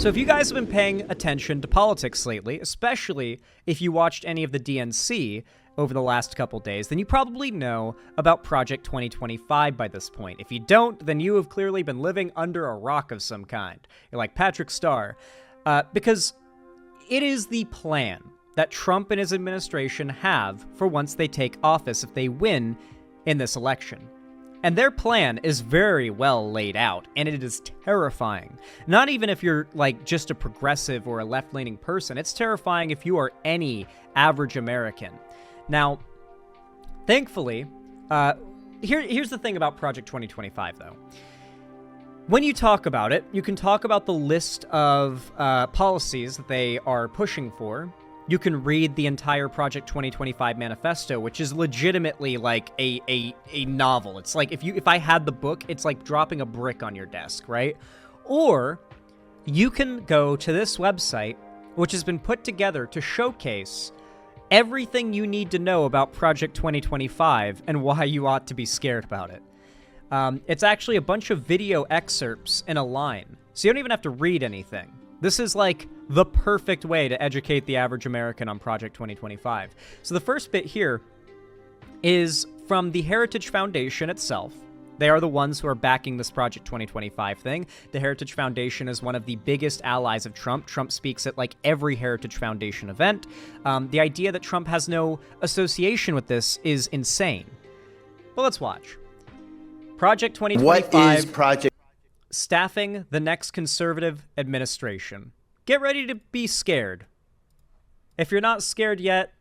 So if you guys have been paying attention to politics lately, especially if you watched any of the DNC over the last couple days, then you probably know about Project 2025 by this point. If you don't, then you have clearly been living under a rock of some kind. You're like Patrick Starr. Because it is the plan that Trump and his administration have for once they take office if they win in this election. And their plan is very well laid out, and it is terrifying. Not even if you're, like, just a progressive or a left-leaning person. It's terrifying if you are any average American. Now, thankfully, here's the thing about Project 2025, though. When you talk about it, you can talk about the list of policies that they are pushing for. You can read the entire Project 2025 manifesto, which is legitimately like a novel. It's like if I had the book, it's like dropping a brick on your desk, right? Or you can go to this website, which has been put together to showcase everything you need to know about Project 2025 and why you ought to be scared about it. It's actually a bunch of video excerpts in a line, so you don't even have to read anything. This is like the perfect way to educate the average American on Project 2025. So the first bit here is from the Heritage Foundation itself. They are the ones who are backing this Project 2025 thing. The Heritage Foundation is one of the biggest allies of Trump. Trump speaks at like every Heritage Foundation event. The idea that Trump has no association with this is insane. But let's watch. Project 2025. What is Project? Staffing the next conservative administration. Get ready to be scared. If you're not scared yet,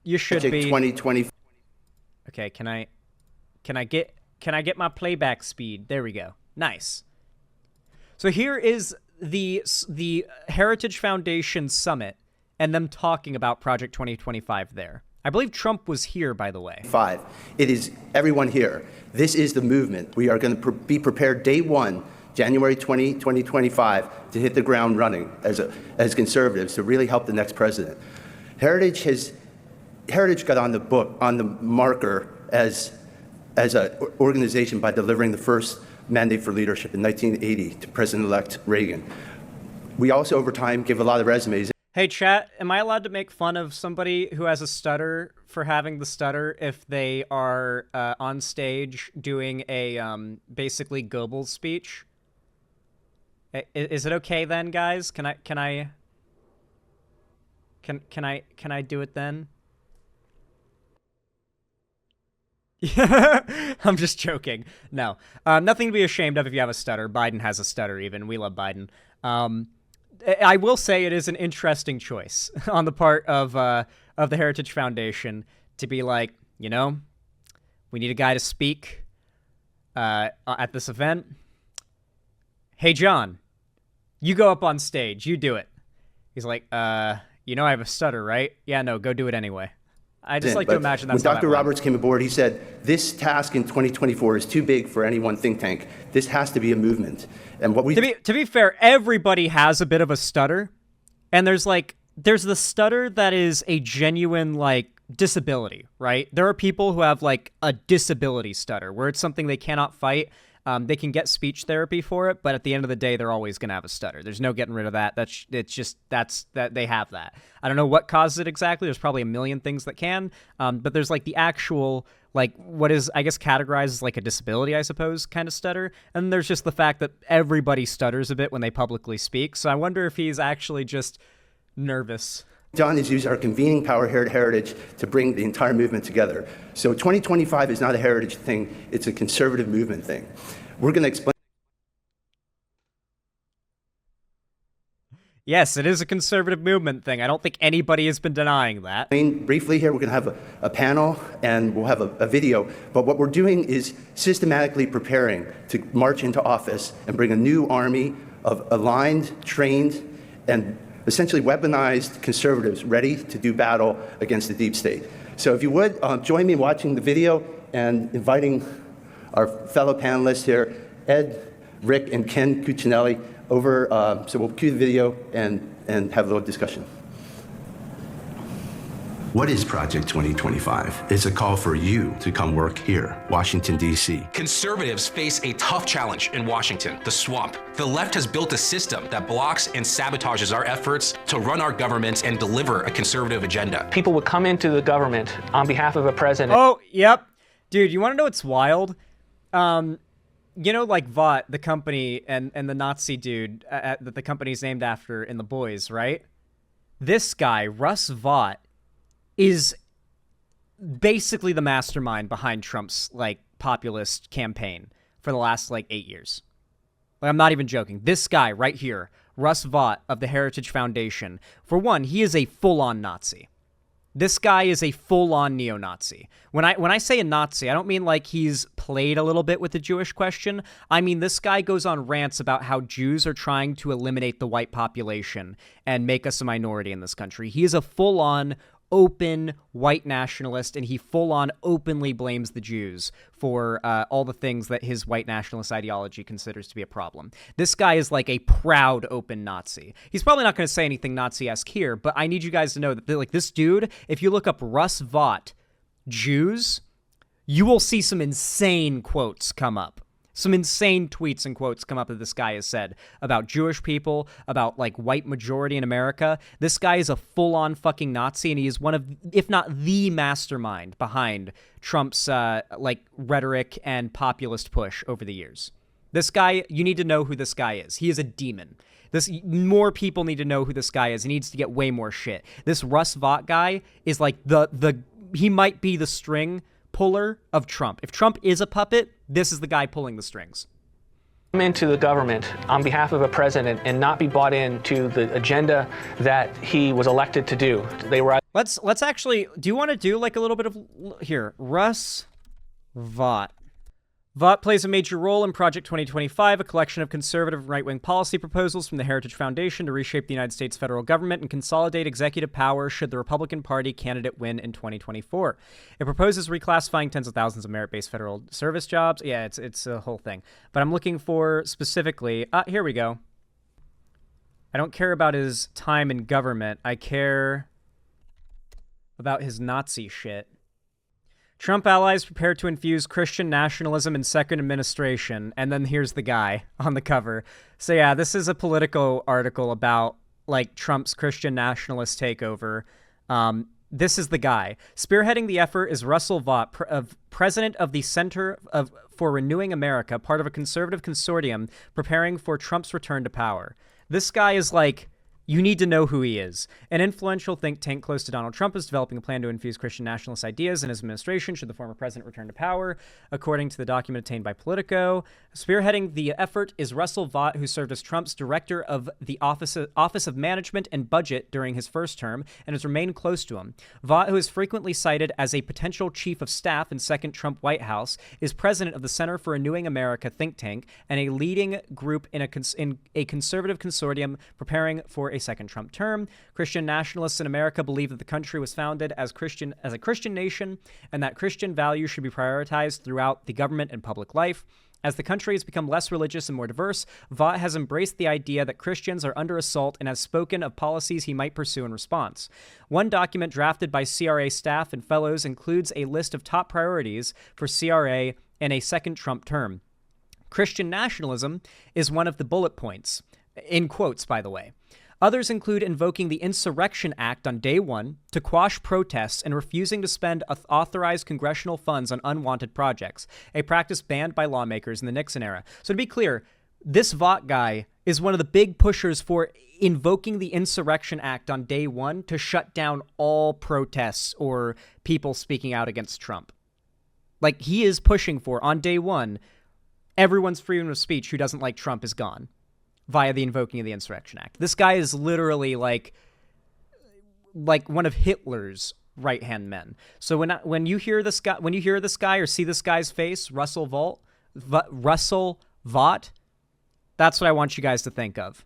you should be. 2020. Okay, can I get my playback speed? There we go. Nice. So here is the Heritage Foundation Summit and them talking about Project 2025 there. I believe Trump was here, by the way. It is everyone here. This is the movement. We are going to be prepared day one, January 2025, to hit the ground running as conservatives to really help the next president. Heritage got on the marker as an organization by delivering the first mandate for leadership in 1980 to President-elect Reagan. We also, over time, give a lot of resumes. Hey, chat, am I allowed to make fun of somebody who has a stutter for having the stutter if they are on stage doing a basically Goebbels speech? Is it okay then, guys? Can I do it then? I'm just joking. No, nothing to be ashamed of if you have a stutter. Biden has a stutter even. We love Biden. I will say it is an interesting choice on the part of the Heritage Foundation to be like, you know, we need a guy to speak at this event. Hey, John, you go up on stage. You do it. He's like, you know I have a stutter, right? Yeah, no, go do it anyway. I just like to imagine that's when Dr. Roberts came aboard, he said, this task in 2024 is too big for any one think tank. This has to be a movement. And what we to be fair, everybody has a bit of a stutter. And there's the stutter that is a genuine, like, disability, right? There are people who have, like, a disability stutter, where it's something they cannot fight. They can get speech therapy for it, but at the end of the day, they're always going to have a stutter. There's no getting rid of that. That's they have that. I don't know what causes it exactly. There's probably a million things that can, but there's like the actual, like what is, I guess, categorized as like a disability, I suppose, kind of stutter. And there's just the fact that everybody stutters a bit when they publicly speak. So I wonder if he's actually just nervous. Done is use our convening power here at Heritage to bring the entire movement together. So 2025 is not a Heritage thing, it's a conservative movement thing. We're going to explain. Yes, it is a conservative movement thing. I don't think anybody has been denying that. Briefly here, we're going to have a panel and we'll have a video. But what we're doing is systematically preparing to march into office and bring a new army of aligned, trained, and essentially weaponized conservatives ready to do battle against the deep state. So if you would, join me in watching the video and inviting our fellow panelists here, Ed, Rick, and Ken Cuccinelli, over. So we'll cue the video and have a little discussion. What is Project 2025? It's a call for you to come work here, Washington, D.C. Conservatives face a tough challenge in Washington, the swamp. The left has built a system that blocks and sabotages our efforts to run our government and deliver a conservative agenda. People would come into the government on behalf of a president. Oh, yep. Dude, you want to know what's wild? You know, like Vought, the company, and the Nazi dude that the company's named after in The Boys, right? This guy, Russ Vought, is basically the mastermind behind Trump's, like, populist campaign for the last, like, 8 years. Like, I'm not even joking. This guy right here, Russ Vought of the Heritage Foundation, for one, he is a full-on Nazi. This guy is a full-on neo-Nazi. When I say a Nazi, I don't mean like he's played a little bit with the Jewish question. I mean this guy goes on rants about how Jews are trying to eliminate the white population and make us a minority in this country. He is a full-on open white nationalist, and he full-on openly blames the Jews for all the things that his white nationalist ideology considers to be a problem. This guy is like a proud open Nazi. He's probably not going to say anything Nazi-esque here, but I need you guys to know that, like, this dude, if you look up Russ Vought Jews, you will see some insane quotes come up. Some insane tweets and quotes come up that this guy has said about Jewish people, about, like, white majority in America. This guy is a full-on fucking Nazi, and he is one of, if not the mastermind behind Trump's, like, rhetoric and populist push over the years. This guy, you need to know who this guy is. He is a demon. More people need to know who this guy is. He needs to get way more shit. This Russ Vought guy is, like, he might be the string puller of Trump. If Trump is a puppet, this is the guy pulling the strings. Come into the government on behalf of a president and not be bought into the agenda that he was elected to do. They were. Let's actually. Do you want to do like a little bit of here? Russ Vought. Vought plays a major role in Project 2025, a collection of conservative right-wing policy proposals from the Heritage Foundation to reshape the United States federal government and consolidate executive power should the Republican Party candidate win in 2024. It proposes reclassifying tens of thousands of merit-based federal service jobs. Yeah, it's a whole thing. But I'm looking for specifically... here we go. I don't care about his time in government. I care about his Nazi shit. Trump allies prepare to infuse Christian nationalism in second administration. And then here's the guy on the cover. So yeah, this is a Politico article about, like, Trump's Christian nationalist takeover. This is the guy. Spearheading the effort is Russell Vought, president of the Center for Renewing America, part of a conservative consortium preparing for Trump's return to power. This guy is like... You need to know who he is. An influential think tank close to Donald Trump is developing a plan to infuse Christian nationalist ideas in his administration should the former president return to power, according to the document obtained by Politico. Spearheading the effort is Russell Vought, who served as Trump's director of the Office of Management and Budget during his first term and has remained close to him. Vought, who is frequently cited as a potential chief of staff in second Trump White House, is president of the Center for Renewing America think tank and a leading group in a conservative consortium preparing for a second Trump term. Christian nationalists in America believe that the country was founded as a Christian nation and that Christian values should be prioritized throughout the government and public life. As the country has become less religious and more diverse, Vought has embraced the idea that Christians are under assault and has spoken of policies he might pursue in response. One document drafted by CRA staff and fellows includes a list of top priorities for CRA in a second Trump term. Christian nationalism is one of the bullet points, in quotes, by the way. Others include invoking the Insurrection Act on day one to quash protests and refusing to spend authorized congressional funds on unwanted projects, a practice banned by lawmakers in the Nixon era. So to be clear, this Vought guy is one of the big pushers for invoking the Insurrection Act on day one to shut down all protests or people speaking out against Trump. Like, he is pushing for, on day one, everyone's freedom of speech who doesn't like Trump is gone via the invoking of the Insurrection Act. This guy is literally like one of Hitler's right-hand men. So when you hear this guy or see this guy's face, Russell Vought, that's what I want you guys to think of.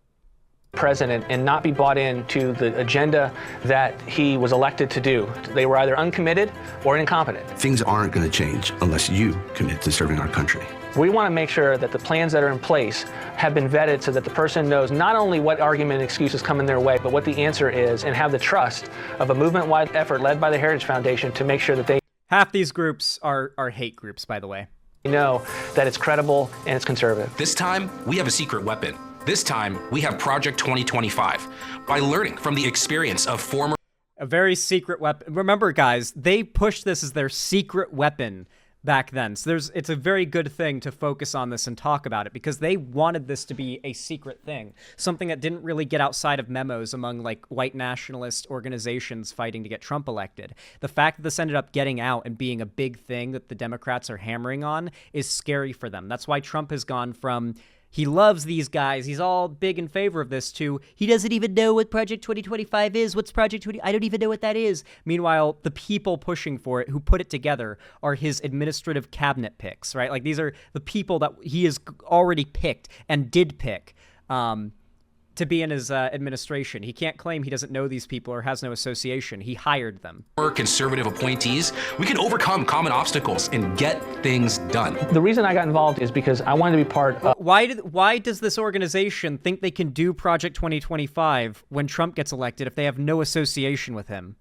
president and not be bought into the agenda that he was elected to do. They were either uncommitted or incompetent. Things aren't going to change unless you commit to serving our country. We want to make sure that the plans that are in place have been vetted so that the person knows not only what argument and excuses come in their way, but what the answer is, and have the trust of a movement-wide effort led by the Heritage Foundation to make sure that they Half these groups are hate groups, by the way. know that it's credible and it's conservative. This time, we have a secret weapon. This time, we have Project 2025. By learning from the experience of former A very secret weapon. Remember, guys, they pushed this as their secret weapon back then. So it's a very good thing to focus on this and talk about it, because they wanted this to be a secret thing, something that didn't really get outside of memos among like white nationalist organizations fighting to get Trump elected. The fact that this ended up getting out and being a big thing that the Democrats are hammering on is scary for them. That's why Trump has gone from he loves these guys, he's all big in favor of this, to he doesn't even know what Project 2025 is. What's Project 20? I don't even know what that is. Meanwhile, the people pushing for it, who put it together, are his administrative cabinet picks, right? Like, these are the people that he has already picked and did pick to be in his administration. He can't claim he doesn't know these people or has no association. He hired them. conservative appointees, we can overcome common obstacles and get things done. The reason I got involved is because I wanted to be part of Why does this organization think they can do Project 2025 when Trump gets elected if they have no association with him?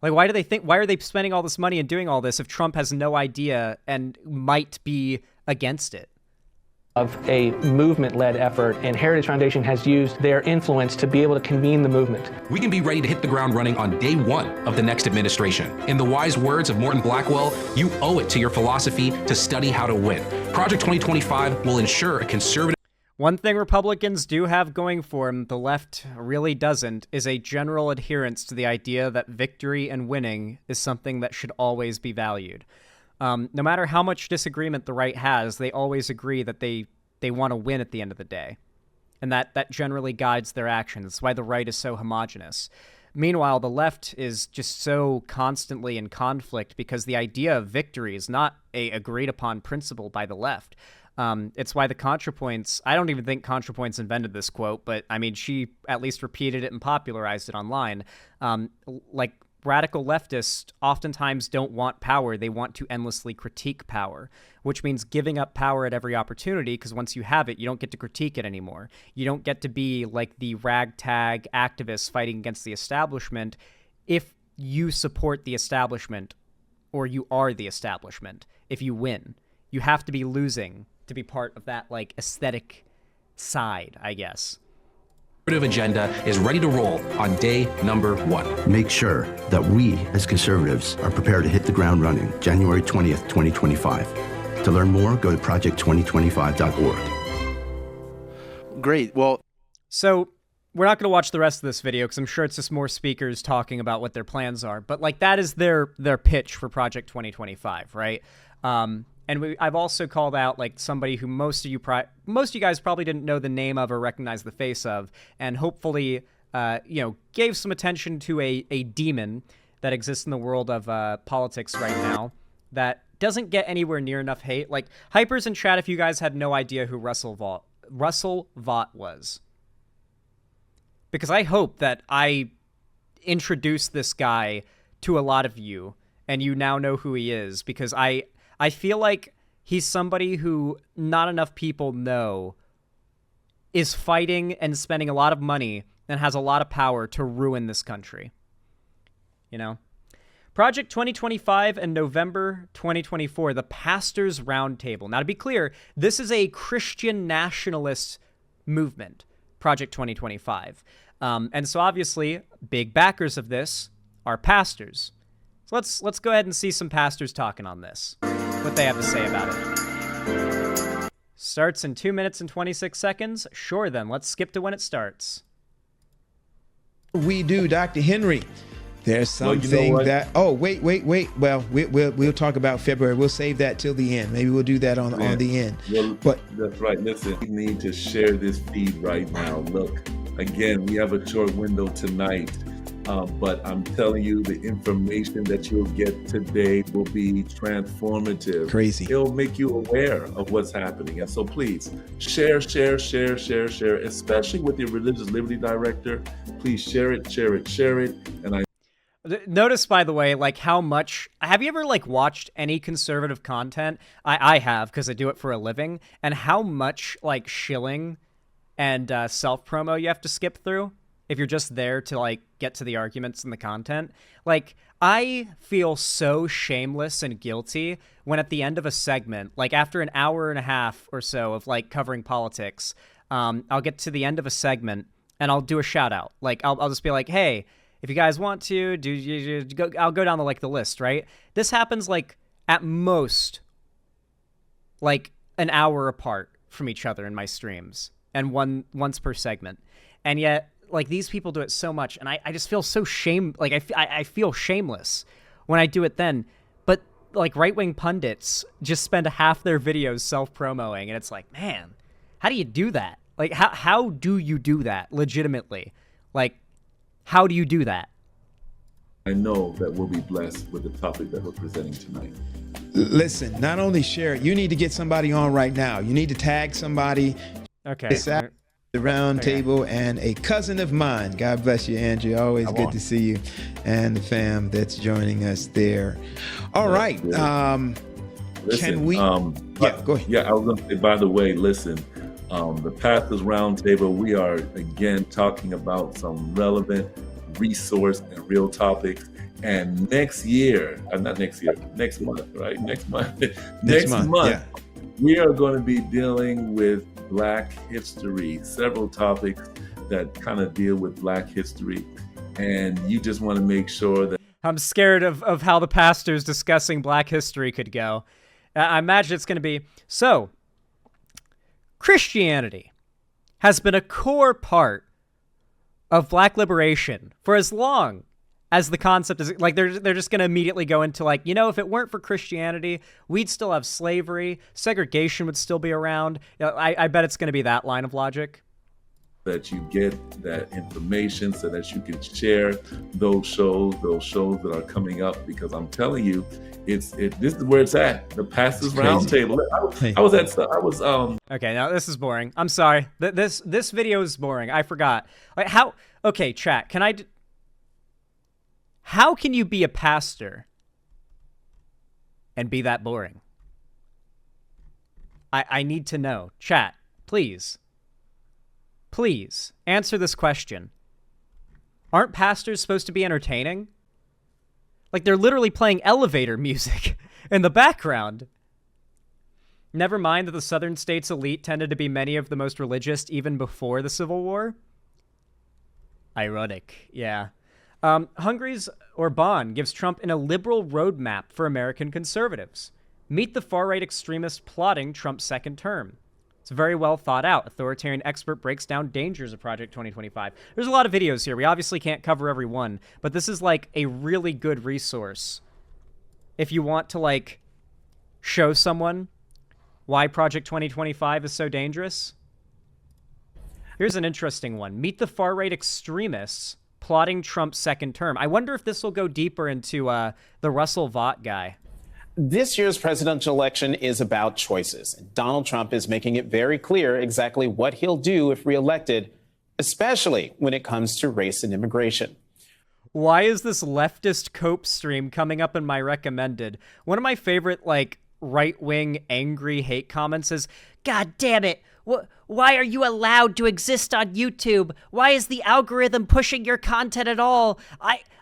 Like, why are they spending all this money and doing all this if Trump has no idea and might be against it? a movement-led effort, and Heritage Foundation has used their influence to be able to convene the movement. We can be ready to hit the ground running on day one of the next administration. In the wise words of Morton Blackwell, you owe it to your philosophy to study how to win. Project 2025 will ensure a conservative. One thing Republicans do have going for them, the left really doesn't, is a general adherence to the idea that victory and winning is something that should always be valued. No matter how much disagreement the right has, they always agree that they want to win at the end of the day. And that generally guides their actions. That's why the right is so homogenous. Meanwhile, the left is just so constantly in conflict because the idea of victory is not a agreed upon principle by the left. It's why the ContraPoints, I don't even think ContraPoints invented this quote, but I mean, she at least repeated it and popularized it online. Like, radical leftists oftentimes don't want power. They want to endlessly critique power, which means giving up power at every opportunity, because once you have it, you don't get to critique it anymore. You don't get to be like the ragtag activists fighting against the establishment if you support the establishment or you are the establishment. If you win, you have to be losing to be part of that like aesthetic side, I guess. Agenda is ready to roll on day number one. Make sure that we, as conservatives, are prepared to hit the ground running January 20th, 2025. To learn more, go to project2025.org. Great. Well, so we're not going to watch the rest of this video because I'm sure it's just more speakers talking about what their plans are. But like, that is their pitch for Project 2025, right? And I've also called out like somebody who most of you guys probably didn't know the name of or recognize the face of, and hopefully, gave some attention to a demon that exists in the world of politics right now that doesn't get anywhere near enough hate. Like, hypers in chat, if you guys had no idea who Russell Vought was, because I hope that I introduced this guy to a lot of you, and you now know who he is, because I feel like he's somebody who not enough people know is fighting and spending a lot of money and has a lot of power to ruin this country. You know? Project 2025 and November 2024, the Pastors Roundtable. Now, to be clear, this is a Christian nationalist movement, Project 2025. And so obviously, big backers of this are pastors. So let's go ahead and see some pastors talking on this, what they have to say about it. Starts in 2 minutes and 26 seconds. Sure, then let's skip to when it starts. We do, Dr. Henry. There's something that. Oh, wait. Well, we'll talk about February. We'll save that till the end. Maybe we'll do that on the end. Well, but that's right. Listen, we need to share this feed right now. Look, again, we have a short window tonight But I'm telling you, the information that you'll get today will be transformative. Crazy. It'll make you aware of what's happening. And so please share, especially with your religious liberty director. Please share it. And I Notice, by the way, like how much, have you ever like watched any conservative content? I have, because I do it for a living, and how much like shilling and self-promo you have to skip through if you're just there to like get to the arguments and the content. Like, I feel so shameless and guilty when at the end of a segment, like after an hour and a half or so of like covering politics, I'll get to the end of a segment and I'll do a shout out. Like I'll just be like, hey, if you guys want to I'll go down the list, right? This happens like at most like an hour apart from each other in my streams, and once per segment. And yet, like, these people do it so much, and I just feel so I feel shameless when I do it then. But like right-wing pundits just spend half their videos self-promoing, and it's like, man, how do you do that? Like, how do you do that legitimately? Like, how do you do that? I know that we'll be blessed with the topic that we're presenting tonight. Listen, not only share it, you need to get somebody on right now. You need to tag somebody. Okay. The round table, and a cousin of mine. God bless you, Andrew. Always good to see you, and the fam that's joining us there. All right. Listen, can we? Go ahead. Yeah, I was going to say, by the way, listen, the Pastors Roundtable, we are again talking about some relevant resource and real topics. And next month, right? Next month, yeah. We are going to be dealing with Black history, several topics that kind of deal with Black history. And you just want to make sure that... I'm scared of how the pastors discussing Black history could go. I imagine it's going to be, so, Christianity has been a core part of Black liberation for as long as the concept is, like, they're just going to immediately go into, like, if it weren't for Christianity, we'd still have slavery, segregation would still be around. I bet it's going to be that line of logic. That you get that information so that you can share those shows that are coming up, because I'm telling you, this is where it's at. The Pastors Roundtable. Okay, now this is boring. I'm sorry. This video is boring. I forgot. Like, okay, chat, how can you be a pastor and be that boring? I need to know. Chat, please. Please, answer this question. Aren't pastors supposed to be entertaining? Like, they're literally playing elevator music in the background. Never mind that the southern states' elite tended to be many of the most religious even before the Civil War. Ironic, yeah. Hungary's Orban gives Trump an illiberal roadmap for American conservatives. Meet the far-right extremist plotting Trump's second term. It's very well thought out. Authoritarian expert breaks down dangers of Project 2025. There's a lot of videos here. We obviously can't cover every one, but this is like a really good resource if you want to like show someone why Project 2025 is so dangerous. Here's an interesting one. Meet the far-right extremists plotting Trump's second term. I wonder if this will go deeper into the Russell Vought guy. This year's presidential election is about choices. Donald Trump is making it very clear exactly what he'll do if reelected, especially when it comes to race and immigration. Why is this leftist cope stream coming up in my recommended? One of my favorite, like, right-wing angry hate comments is, "God damn it, why are you allowed to exist on YouTube? Why is the algorithm pushing your content at all?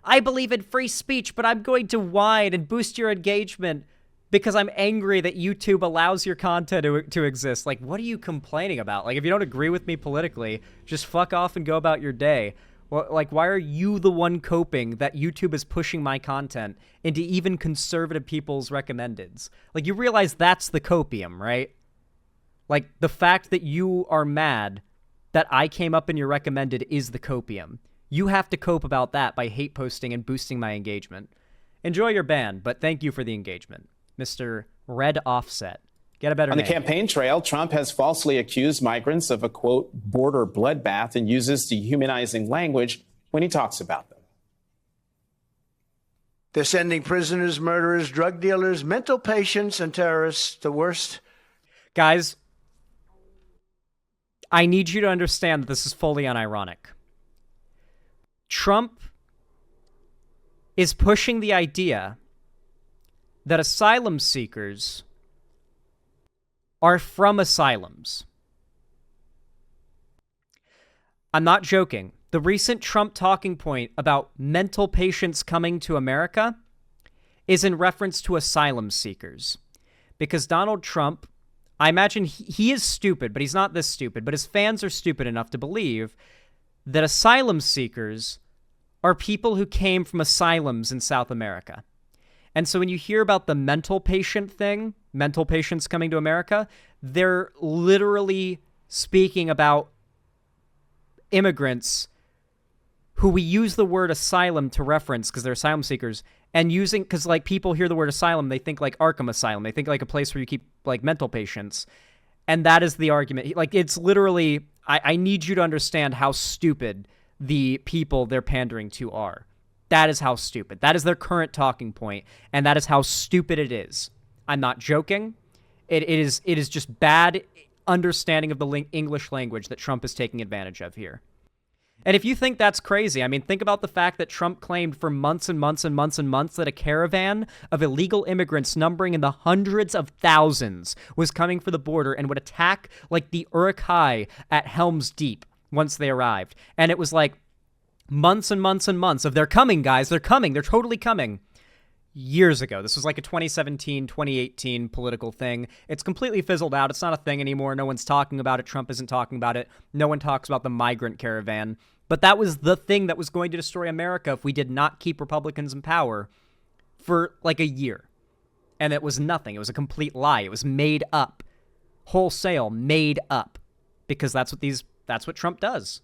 I believe in free speech, but I'm going to whine and boost your engagement because I'm angry that YouTube allows your content to exist." Like, what are you complaining about? Like, if you don't agree with me politically, just fuck off and go about your day. Well, like, why are you the one coping that YouTube is pushing my content into even conservative people's recommendeds? Like, you realize that's the copium, right? Like, the fact that you are mad that I came up in your recommended is the copium. You have to cope about that by hate posting and boosting my engagement. Enjoy your ban, but thank you for the engagement. Mr. Red Offset. Get a better On the name. campaign trail, Trump has falsely accused migrants of a, quote, border bloodbath and uses dehumanizing language when he talks about them. They're sending prisoners, murderers, drug dealers, mental patients, and terrorists, the worst. Guys, I need you to understand that this is fully unironic. Trump is pushing the idea that asylum seekers are from asylums. I'm not joking. The recent Trump talking point about mental patients coming to America is in reference to asylum seekers. Because Donald Trump, I imagine he is stupid, but he's not this stupid, but his fans are stupid enough to believe that asylum seekers are people who came from asylums in South America. And so when you hear about the mental patient thing, mental patients coming to America, they're literally speaking about immigrants who we use the word asylum to reference because they're asylum seekers, and using, because like people hear the word asylum, they think like Arkham Asylum. They think like a place where you keep like mental patients. And that is the argument. Like, it's literally, I need you to understand how stupid the people they're pandering to are. That is how stupid. That is their current talking point, and that is how stupid it is. I'm not joking. It is just bad understanding of the English language that Trump is taking advantage of here. And if you think that's crazy, I mean, think about the fact that Trump claimed for months and months and months and months that a caravan of illegal immigrants numbering in the hundreds of thousands was coming for the border and would attack like the Uruk-hai at Helm's Deep once they arrived. And it was like months and months and months of they're coming, guys, they're coming, they're totally coming. Years ago. This was like a 2017, 2018 political thing. It's completely fizzled out. It's not a thing anymore. No one's talking about it. Trump isn't talking about it. No one talks about the migrant caravan. But that was the thing that was going to destroy America if we did not keep Republicans in power for like a year. And it was nothing. It was a complete lie. It was made up. Wholesale made up. Because that's what Trump does.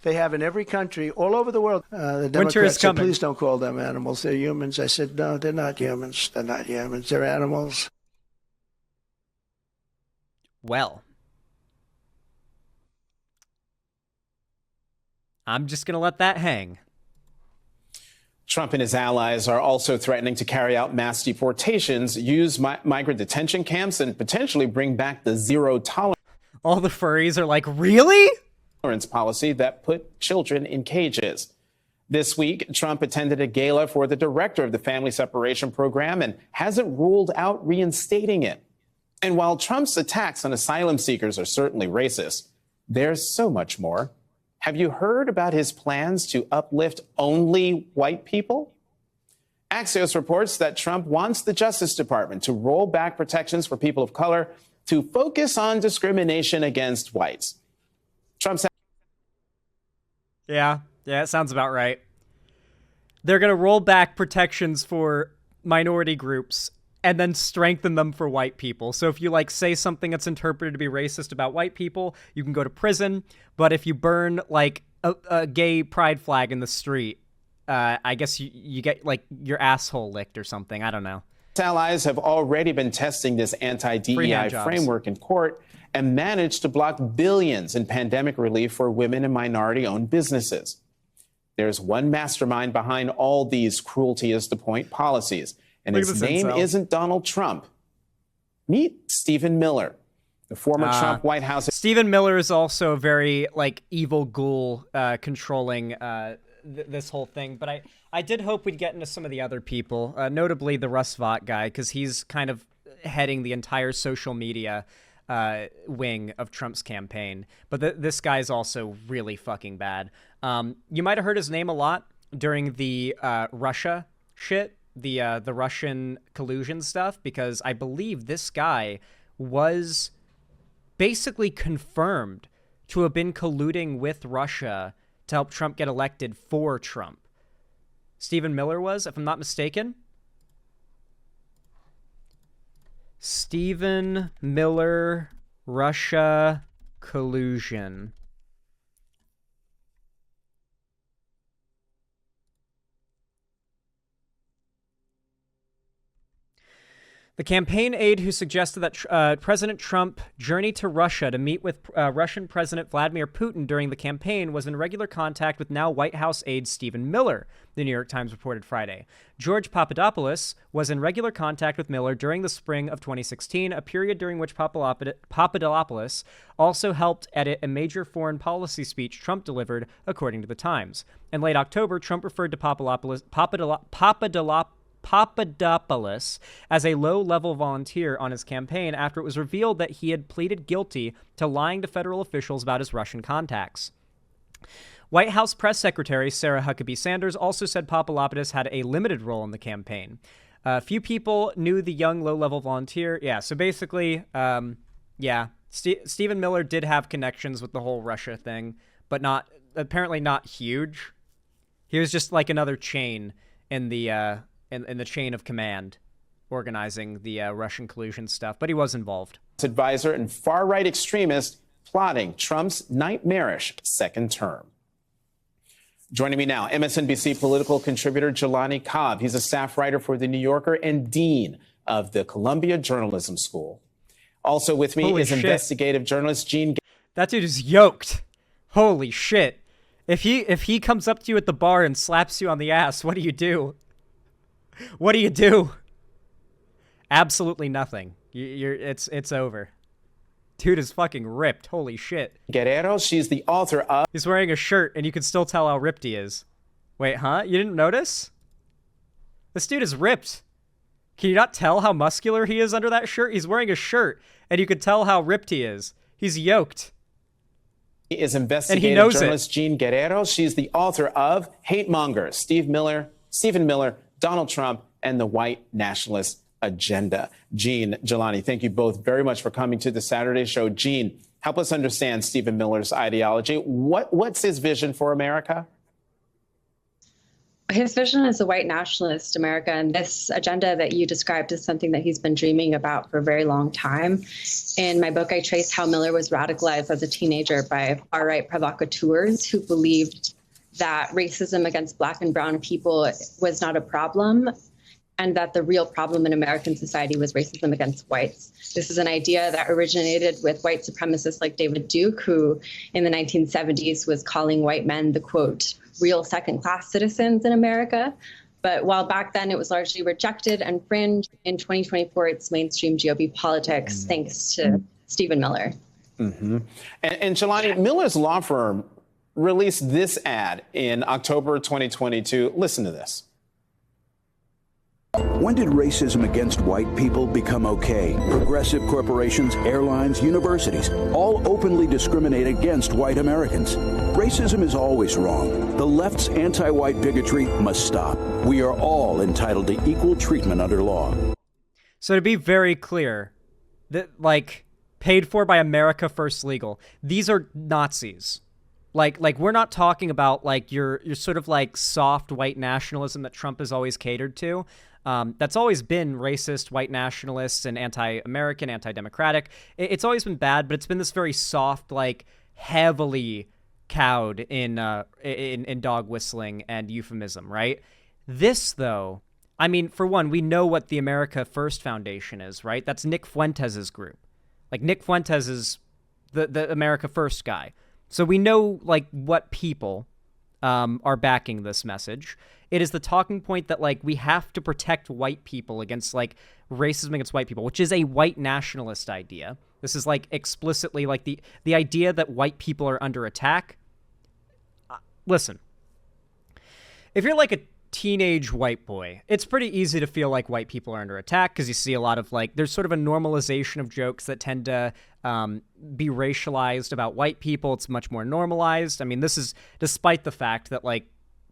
They have in every country, all over the world. The Winter is Democrats said, coming. please don't call them animals. They're humans. I said, no, they're not humans. They're not humans. They're animals. Well, I'm just going to let that hang. Trump and his allies are also threatening to carry out mass deportations, use migrant detention camps, and potentially bring back the zero tolerance. All the furries are like, really? Policy that put children in cages. This week, Trump attended a gala for the director of the Family Separation Program and hasn't ruled out reinstating it. And while Trump's attacks on asylum seekers are certainly racist, there's so much more. Have you heard about his plans to uplift only white people? Axios reports that Trump wants the Justice Department to roll back protections for people of color to focus on discrimination against whites. Trump's Yeah, it sounds about right. They're going to roll back protections for minority groups and then strengthen them for white people. So if you like say something that's interpreted to be racist about white people, you can go to prison. But if you burn like a gay pride flag in the street, I guess you get like your asshole licked or something. I don't know. Allies have already been testing this anti-DEI framework in court and managed to block billions in pandemic relief for women and minority-owned businesses. There's one mastermind behind all these cruelty is the point policies, and his name isn't Donald Trump. Meet Stephen Miller, the former Trump White House. Stephen Miller is also a very like evil ghoul controlling this whole thing, but I did hope we'd get into some of the other people, notably the Russell Vought guy, because he's kind of heading the entire social media wing of Trump's campaign. But this guy's also really fucking bad. You might have heard his name a lot during the Russia shit, the Russian collusion stuff, because I believe this guy was basically confirmed to have been colluding with Russia to help Trump get elected for Trump. Stephen Miller was, if I'm not mistaken. Stephen Miller, Russia collusion. The campaign aide who suggested that President Trump journey to Russia to meet with Russian President Vladimir Putin during the campaign was in regular contact with now White House aide Stephen Miller, the New York Times reported Friday. George Papadopoulos was in regular contact with Miller during the spring of 2016, a period during which Papadopoulos also helped edit a major foreign policy speech Trump delivered, according to the Times. In late October, Trump referred to Papadopoulos as a low-level volunteer on his campaign after it was revealed that he had pleaded guilty to lying to federal officials about his Russian contacts. White House Press Secretary Sarah Huckabee Sanders also said Papadopoulos had a limited role in the campaign. Few people knew the young low-level volunteer. Yeah, so basically, Stephen Miller did have connections with the whole Russia thing, but apparently not huge. He was just like another chain in the in the chain of command, organizing the Russian collusion stuff, but he was involved. Advisor and far-right extremist plotting Trump's nightmarish second term. Joining me now, MSNBC political contributor Jelani Cobb. He's a staff writer for The New Yorker and dean of the Columbia Journalism School. Also with me is investigative journalist Gene. That dude is yoked. Holy shit. If he comes up to you at the bar and slaps you on the ass, what do you do? What do you do? Absolutely nothing. It's over. Dude is fucking ripped. Holy shit. Guerrero, she's the author of... He's wearing a shirt, and you can still tell how ripped he is. Wait, huh? You didn't notice? This dude is ripped. Can you not tell how muscular he is under that shirt? He's wearing a shirt, and you can tell how ripped he is. He's yoked. He is investigative journalist Gene Guerrero. She's the author of Hate Monger, Stephen Miller, Donald Trump, and the White Nationalist Agenda. Gene, Jelani, thank you both very much for coming to the Saturday Show. Gene, help us understand Stephen Miller's ideology. What's his vision for America? His vision is a white nationalist America, and this agenda that you described is something that he's been dreaming about for a very long time. In my book, I trace how Miller was radicalized as a teenager by far-right provocateurs who believed that racism against Black and brown people was not a problem, and that the real problem in American society was racism against whites. This is an idea that originated with white supremacists like David Duke, who in the 1970s was calling white men the, quote, real second-class citizens in America. But while back then it was largely rejected and fringe, in 2024 it's mainstream GOP politics, thanks to Stephen Miller. Mm-hmm. And Jelani, Miller's law firm released this ad in October 2022. Listen to this. When did racism against white people become okay? Progressive corporations, airlines, universities all openly discriminate against white Americans. Racism is always wrong. The left's anti-white bigotry must stop. We are all entitled to equal treatment under law. So to be very clear, that paid for by America First Legal, these are Nazis. Like we're not talking about your sort of soft white nationalism that Trump has always catered to. That's always been racist, white nationalists, and anti-American, anti-democratic. It's always been bad, but it's been this very soft, heavily cowed in dog whistling and euphemism, right? This, though, I mean, for one, we know what the America First Foundation is, right? That's Nick Fuentes' group. Nick Fuentes is the America First guy. So we know, what people are backing this message. It is the talking point that, we have to protect white people against, racism against white people, which is a white nationalist idea. This is, explicitly, the idea that white people are under attack. Listen, if you're, a teenage white boy, it's pretty easy to feel like white people are under attack because you see a lot of, there's sort of a normalization of jokes that tend to be racialized about white people. It's much more normalized. I mean, this is despite the fact that,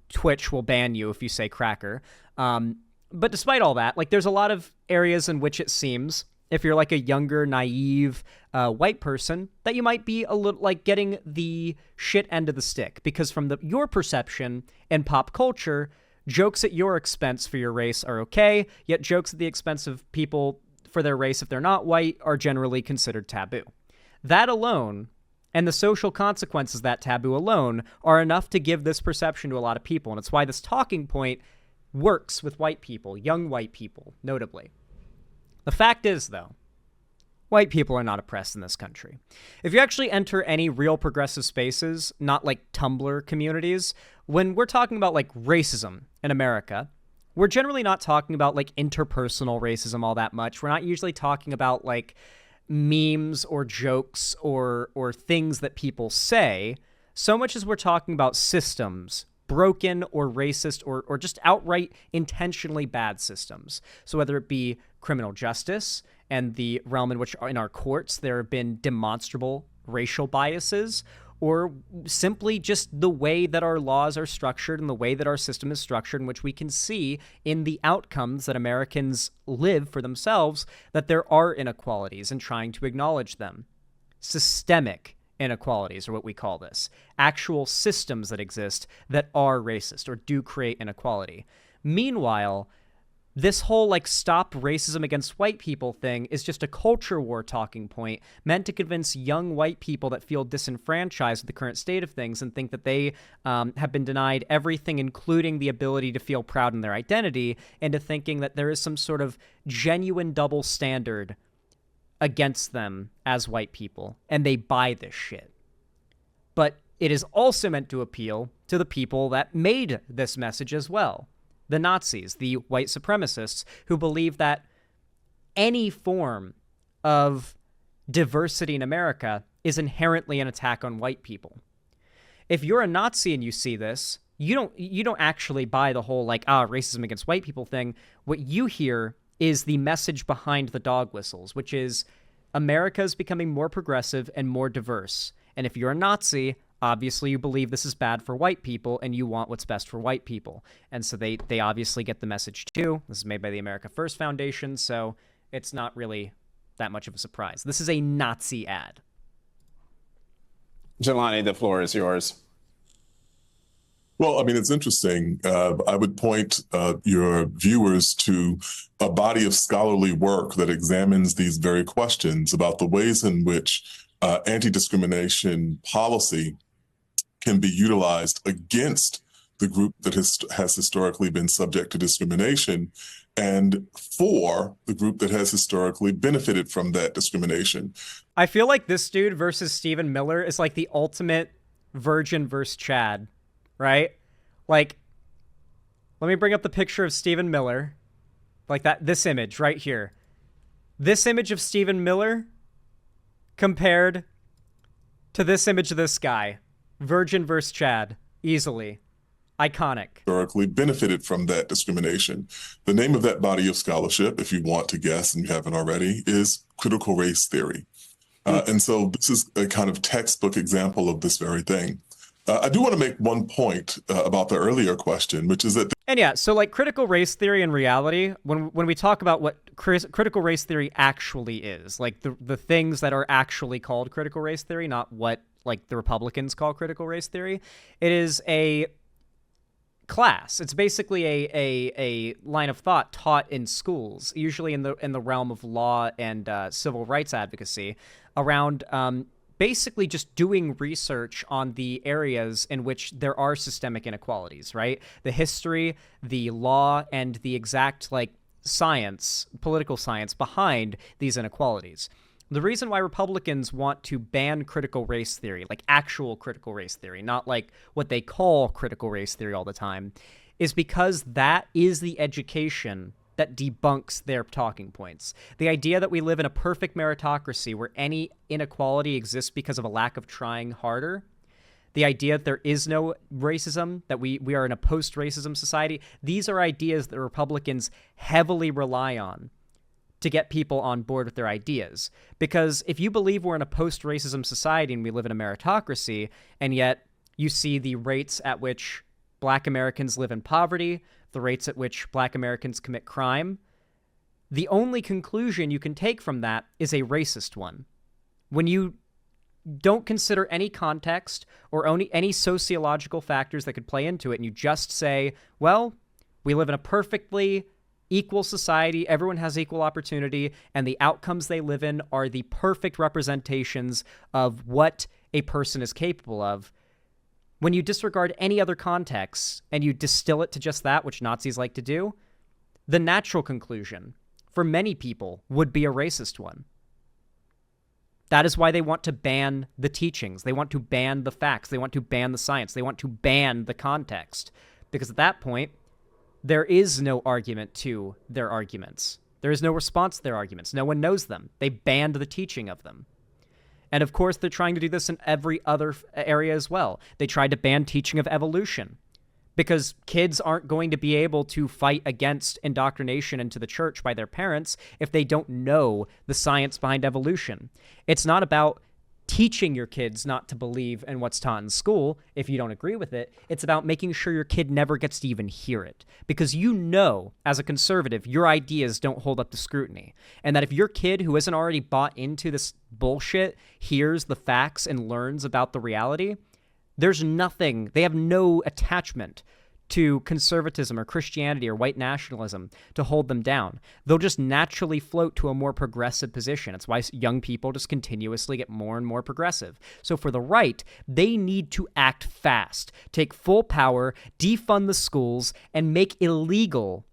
Twitch will ban you if you say cracker. But despite all that, there's a lot of areas in which it seems, if you're a younger, naive white person, that you might be a little getting the shit end of the stick. Because from your perception in pop culture, jokes at your expense for your race are okay, yet jokes at the expense of people for their race, if they're not white, are generally considered taboo. That alone, and the social consequences of that taboo alone, are enough to give this perception to a lot of people. And it's why this talking point works with white people, young white people, notably. The fact is, though, white people are not oppressed in this country. If you actually enter any real progressive spaces, not like Tumblr communities, when we're talking about like racism in America, we're generally not talking about like interpersonal racism all that much. We're not usually talking about like memes or jokes or things that people say, so much as we're talking about systems, broken or racist or just outright intentionally bad systems. So whether it be criminal justice and the realm in which in our courts there have been demonstrable racial biases, or simply just the way that our laws are structured and the way that our system is structured, in which we can see in the outcomes that Americans live for themselves that there are inequalities, and trying to acknowledge them. Systemic inequalities are what we call this. Actual systems that exist that are racist or do create inequality. Meanwhile, this whole like stop racism against white people thing is just a culture war talking point meant to convince young white people that feel disenfranchised with the current state of things and think that they have been denied everything, including the ability to feel proud in their identity, into thinking that there is some sort of genuine double standard against them as white people, and they buy this shit. But it is also meant to appeal to the people that made this message as well. The Nazis, the white supremacists, who believe that any form of diversity in America is inherently an attack on white people. If you're a Nazi and you see this, you don't actually buy the whole like racism against white people thing. What you hear is the message behind the dog whistles, which is America is becoming more progressive and more diverse. And if you're a Nazi, obviously you believe this is bad for white people and you want what's best for white people. And so they obviously get the message too. This is made by the America First Foundation, so it's not really that much of a surprise. This is a Nazi ad. Jelani, the floor is yours. Well, I mean, it's interesting. I would point your viewers to a body of scholarly work that examines these very questions about the ways in which anti-discrimination policy can be utilized against the group that has historically been subject to discrimination and for the group that has historically benefited from that discrimination. I feel like this dude versus Stephen Miller is like the ultimate Virgin versus Chad, right? Like, let me bring up the picture of Stephen Miller. Like this image right here. This image of Stephen Miller compared to this image of this guy. Virgin versus Chad. Easily. Iconic. Historically benefited from that discrimination. The name of that body of scholarship, if you want to guess and you haven't already, is critical race theory. And so this is a kind of textbook example of this very thing. I do want to make one point about the earlier question, which is that... And yeah, so like critical race theory in reality, when we talk about what critical race theory actually is, like the things that are actually called critical race theory, not what like the Republicans call critical race theory, it is a class. It's basically a line of thought taught in schools, usually in the realm of law and civil rights advocacy, around basically just doing research on the areas in which there are systemic inequalities, right? The history, the law, and the exact like science, political science behind these inequalities. The reason why Republicans want to ban critical race theory, like actual critical race theory, not like what they call critical race theory all the time, is because that is the education that debunks their talking points. The idea that we live in a perfect meritocracy where any inequality exists because of a lack of trying harder, the idea that there is no racism, that we are in a post-racism society, these are ideas that Republicans heavily rely on to get people on board with their ideas. Because if you believe we're in a post-racism society and we live in a meritocracy, and yet you see the rates at which Black Americans live in poverty, the rates at which Black Americans commit crime, the only conclusion you can take from that is a racist one. When you don't consider any context or any sociological factors that could play into it, and you just say, well, we live in a perfectly equal society, everyone has equal opportunity, and the outcomes they live in are the perfect representations of what a person is capable of. When you disregard any other context and you distill it to just that, which Nazis like to do, the natural conclusion for many people, would be a racist one. That is why they want to ban the teachings. They want to ban the facts. They want to ban the science. They want to ban the context. Because at that point, there is no argument to their arguments. There is no response to their arguments. No one knows them. They banned the teaching of them. And of course, they're trying to do this in every other area as well. They tried to ban teaching of evolution because kids aren't going to be able to fight against indoctrination into the church by their parents if they don't know the science behind evolution. It's not about teaching your kids not to believe in what's taught in school if you don't agree with it. It's about making sure your kid never gets to even hear it. Because you know, as a conservative, your ideas don't hold up to scrutiny. And that if your kid who isn't already bought into this bullshit hears the facts and learns about the reality, there's nothing, they have no attachment to conservatism or Christianity or white nationalism to hold them down. They'll just naturally float to a more progressive position. It's why young people just continuously get more and more progressive. So for the right, they need to act fast, take full power, defund the schools, and make illegal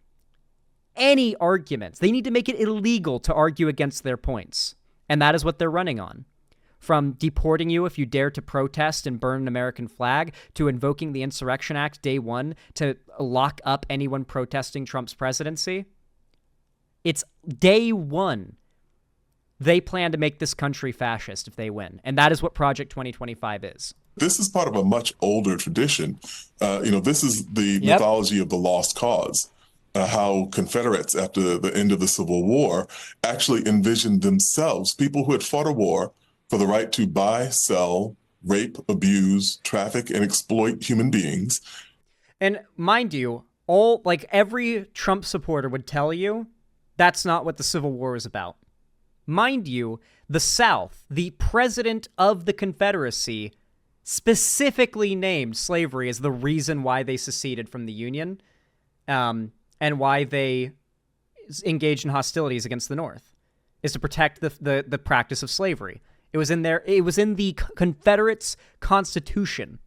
any arguments. They need to make it illegal to argue against their points. And that is what they're running on. From deporting you if you dare to protest and burn an American flag, to invoking the Insurrection Act day one to lock up anyone protesting Trump's presidency. It's day one. They plan to make this country fascist if they win. And that is what Project 2025 is. This is part of a much older tradition. This is the mythology of the lost cause. How Confederates, after the end of the Civil War, actually envisioned themselves, people who had fought a war for the right to buy, sell, rape, abuse, traffic, and exploit human beings. And mind you, every Trump supporter would tell you that's not what the Civil War was about. Mind you, the South, the president of the Confederacy, specifically named slavery as the reason why they seceded from the Union, and why they engaged in hostilities against the North, is to protect the practice of slavery. It was in the Confederates' Constitution,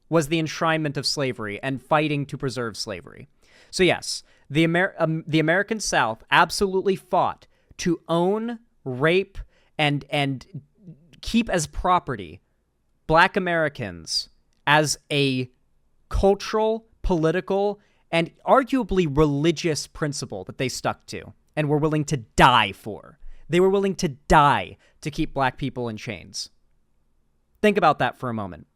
was the enshrinement of slavery and fighting to preserve slavery. So yes, the American South absolutely fought to own, rape, and keep as property Black Americans as a cultural, political, and arguably religious principle that they stuck to and were willing to die for. They were willing to die to keep Black people in chains. Think about that for a moment.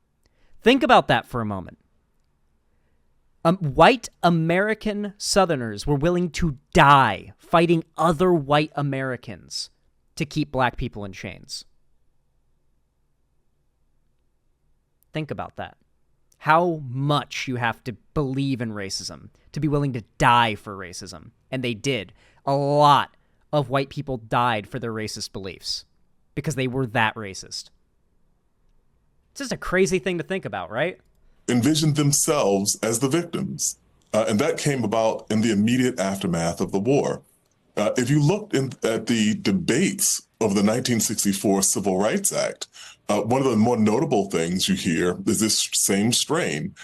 White American Southerners were willing to die fighting other white Americans to keep Black people in chains. Think about that. How much you have to believe in racism to be willing to die for racism. And they did. A lot of white people died for their racist beliefs because they were that racist. It's just a crazy thing to think about, right? Envisioned themselves as the victims. And that came about in the immediate aftermath of the war. If you looked at the debates of the 1964 Civil Rights Act, one of the more notable things you hear is this same strain.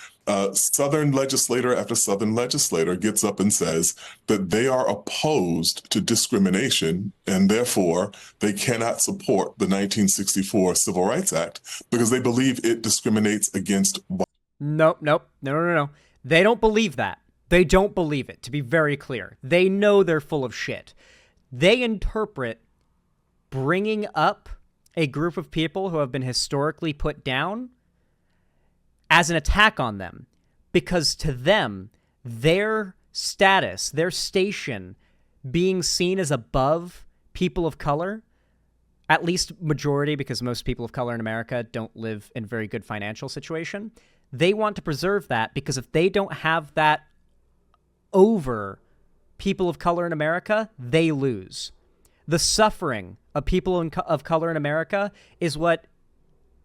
Southern legislator after Southern legislator gets up and says that they are opposed to discrimination and therefore they cannot support the 1964 Civil Rights Act because they believe it discriminates against white. No. They don't believe that. They don't believe it, to be very clear. They know they're full of shit. They interpret bringing up a group of people who have been historically put down as an attack on them, because to them, their status, their station being seen as above people of color, at least majority, because most people of color in America don't live in a very good financial situation, they want to preserve that because if they don't have that over people of color in America, they lose. The suffering of people of color in America is what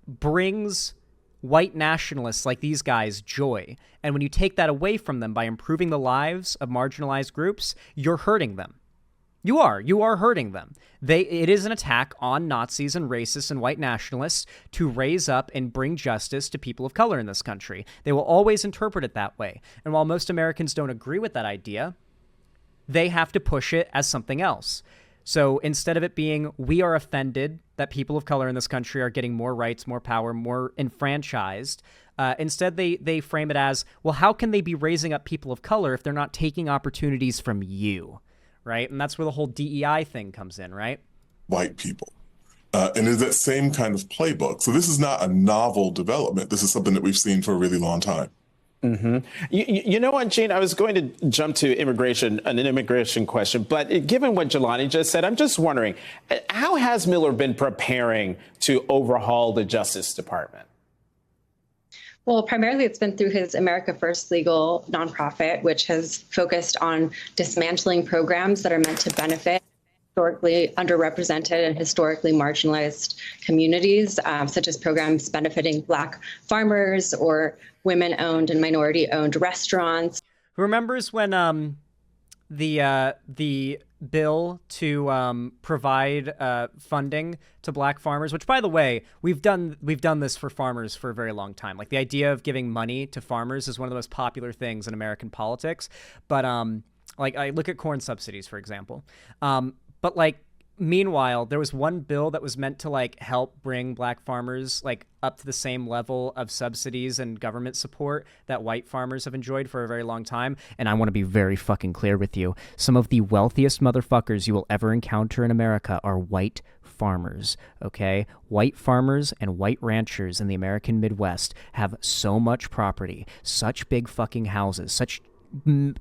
brings white nationalists like these guys joy. And when you take that away from them by improving the lives of marginalized groups, you're hurting them. You are hurting them. It is an attack on Nazis and racists and white nationalists to raise up and bring justice to people of color in this country. They will always interpret it that way. And while most Americans don't agree with that idea, they have to push it as something else. So instead of it being, we are offended that people of color in this country are getting more rights, more power, more enfranchised, instead they frame it as, well, how can they be raising up people of color if they're not taking opportunities from you, right? And that's where the whole DEI thing comes in, right? White people. And it's that same kind of playbook. So this is not a novel development. This is something that we've seen for a really long time. Mm-hmm. You know what, Gene? I was going to jump to an immigration question, but given what Jelani just said, I'm just wondering, how has Miller been preparing to overhaul the Justice Department? Well, primarily it's been through his America First legal nonprofit, which has focused on dismantling programs that are meant to benefit historically underrepresented and historically marginalized communities, such as programs benefiting Black farmers or women-owned and minority-owned restaurants. Who remembers when the bill to provide funding to Black farmers, which, by the way, we've done this for farmers for a very long time. Like, the idea of giving money to farmers is one of the most popular things in American politics. But like, I look at corn subsidies, for example. But like, meanwhile, there was one bill that was meant to like help bring Black farmers like up to the same level of subsidies and government support that white farmers have enjoyed for a very long time. And I want to be very fucking clear with you. Some of the wealthiest motherfuckers you will ever encounter in America are white farmers, okay? White farmers and white ranchers in the American Midwest have so much property, such big fucking houses, such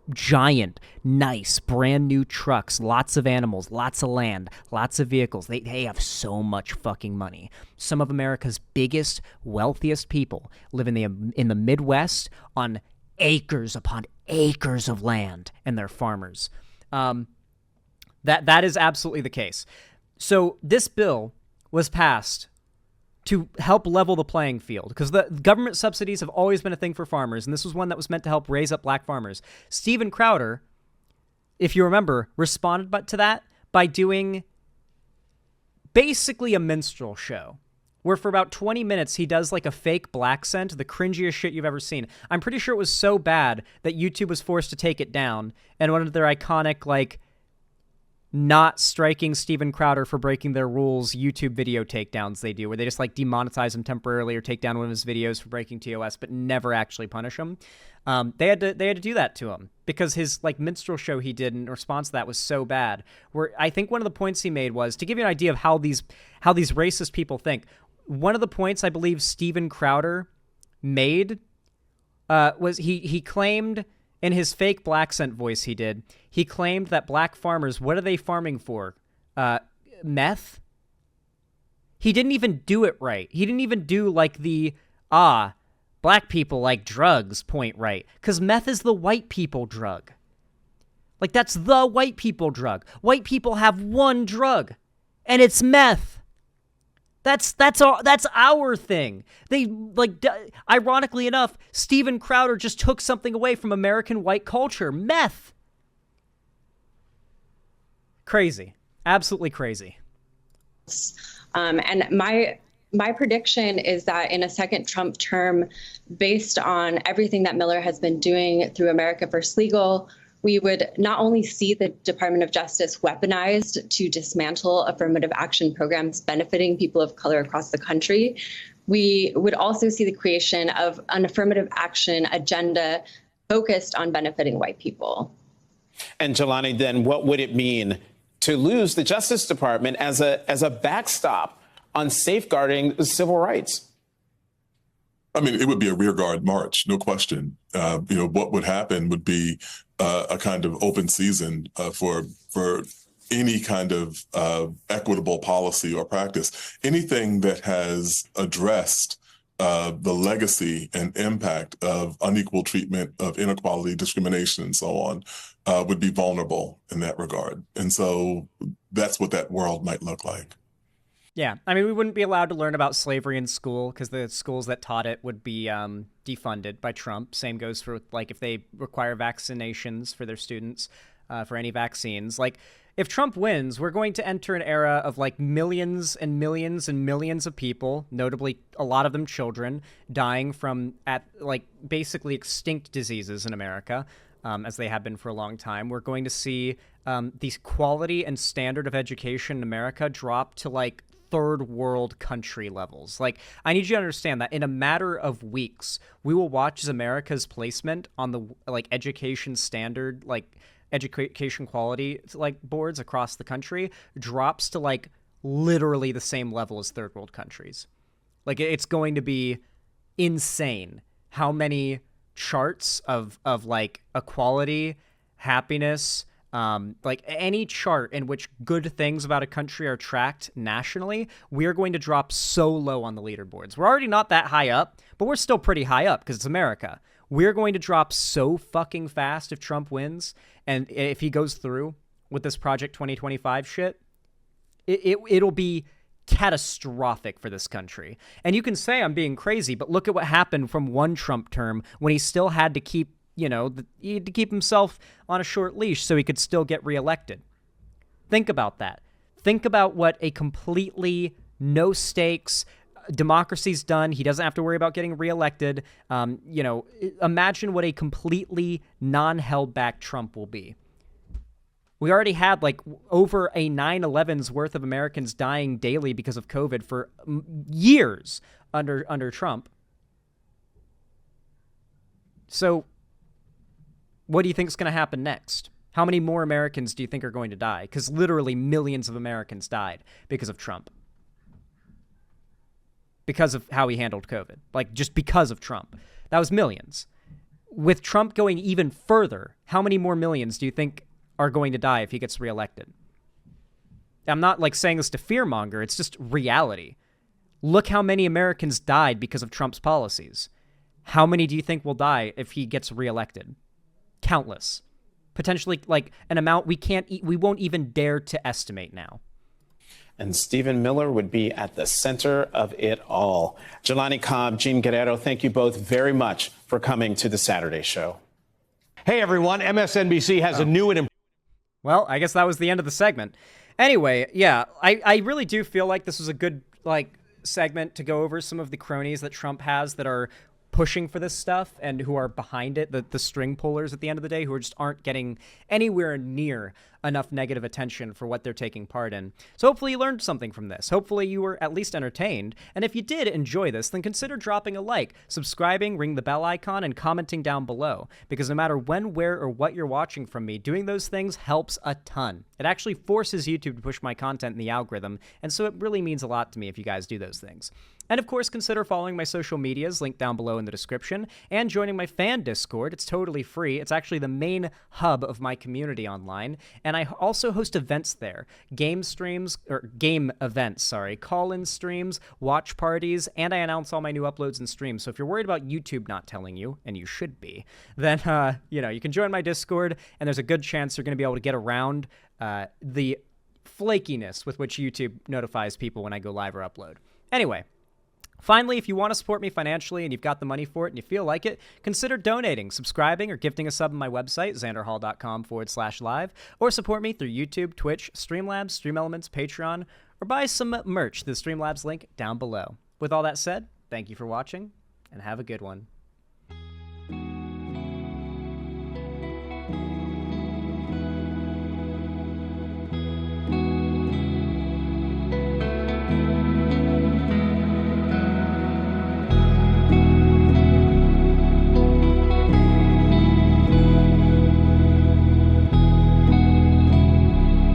giant, nice, brand new trucks, lots of animals, lots of land, lots of vehicles. They have so much fucking money. Some of America's biggest, wealthiest people live in the Midwest on acres upon acres of land, and they're farmers. That is absolutely the case. So this bill was passed to help level the playing field, because the government subsidies have always been a thing for farmers, and this was one that was meant to help raise up Black farmers. Steven Crowder, if you remember, responded to that by doing basically a minstrel show, where for about 20 minutes he does like a fake black scent, the cringiest shit you've ever seen. I'm pretty sure it was so bad that YouTube was forced to take it down, and one of their iconic, like, not striking Steven Crowder for breaking their rules YouTube video takedowns they do, where they just like demonetize him temporarily or take down one of his videos for breaking TOS, but never actually punish him. They had to do that to him because his like minstrel show he did in response to that was so bad. Where I think one of the points he made was to give you an idea of how these racist people think. One of the points I believe Steven Crowder made was he claimed, in his fake black scent voice he claimed that Black farmers, what are they farming for? Meth? He didn't even do it right. He didn't even do like the, Black people like drugs point right. Because meth is the white people drug. Like, that's the white people drug. White people have one drug, and it's meth. That's our thing. They, like, ironically enough, Steven Crowder just took something away from American white culture. Meth. Crazy. Absolutely crazy. And my prediction is that in a second Trump term, based on everything that Miller has been doing through America First Legal, we would not only see the Department of Justice weaponized to dismantle affirmative action programs benefiting people of color across the country, we would also see the creation of an affirmative action agenda focused on benefiting white people. And Jelani, then what would it mean to lose the Justice Department as a backstop on safeguarding civil rights? I mean, it would be a rearguard march, no question. What would happen would be a kind of open season for any kind of equitable policy or practice. Anything that has addressed the legacy and impact of unequal treatment, of inequality, discrimination, and so on, would be vulnerable in that regard. And so that's what that world might look like. Yeah, I mean, we wouldn't be allowed to learn about slavery in school because the schools that taught it would be defunded by Trump. Same goes for, like, if they require vaccinations for their students, for any vaccines. Like, if Trump wins, we're going to enter an era of, like, millions and millions and millions of people, notably a lot of them children, dying from, basically extinct diseases in America. as they have been for a long time. We're going to see the quality and standard of education in America drop to like third world country levels. Like, I need you to understand that in a matter of weeks, we will watch as America's placement on the like education standard, like education quality like boards across the country drops to like literally the same level as third world countries. Like, it's going to be insane how many charts of like equality, happiness, like any chart in which good things about a country are tracked nationally, we are going to drop so low on the leaderboards. We're already not that high up, but we're still pretty high up because it's America. We're going to drop so fucking fast if Trump wins, and if he goes through with this Project 2025 shit, it'll be catastrophic for this country. And you can say I'm being crazy, but look at what happened from one Trump term when he still had to keep, he had to keep himself on a short leash so he could still get reelected. Think about that. Think about what a completely no stakes democracy's done. He doesn't have to worry about getting reelected. Imagine what a completely non-held back Trump will be. We already had like over a 9/11's worth of Americans dying daily because of COVID for years under Trump. So what do you think is going to happen next? How many more Americans do you think are going to die? Because literally millions of Americans died because of Trump. Because of how he handled COVID. Like, just because of Trump. That was millions. With Trump going even further, how many more millions do you think are going to die if he gets reelected? I'm not like saying this to fearmonger. It's just reality. Look how many Americans died because of Trump's policies. How many do you think will die if he gets reelected? Countless. Potentially like an amount we won't even dare to estimate now. And Stephen Miller would be at the center of it all. Jelani Cobb, Gene Guerrero, thank you both very much for coming to the Saturday Show. Hey, everyone. MSNBC has a new and... Well, I guess that was the end of the segment. Anyway, yeah, I really do feel like this was a good segment to go over some of the cronies that Trump has that are pushing for this stuff and who are behind it, the string pullers at the end of the day, who just aren't getting anywhere near enough negative attention for what they're taking part in. So hopefully you learned something from this. Hopefully you were at least entertained. And if you did enjoy this, then consider dropping a like, subscribing, ring the bell icon, and commenting down below. Because no matter when, where, or what you're watching from me, doing those things helps a ton. It actually forces YouTube to push my content in the algorithm, and so it really means a lot to me if you guys do those things. And of course, consider following my social medias, linked down below in the description, and joining my fan Discord. It's totally free. It's actually the main hub of my community online, and I also host events there. Game events, call-in streams, watch parties, and I announce all my new uploads and streams. So if you're worried about YouTube not telling you, and you should be, then, you can join my Discord, and there's a good chance you're going to be able to get around the flakiness with which YouTube notifies people when I go live or upload. Anyway, finally, if you want to support me financially and you've got the money for it and you feel like it, consider donating, subscribing, or gifting a sub on my website, xanderhall.com/live, or support me through YouTube, Twitch, Streamlabs, Stream Elements, Patreon, or buy some merch, the Streamlabs link down below. With all that said, thank you for watching, and have a good one.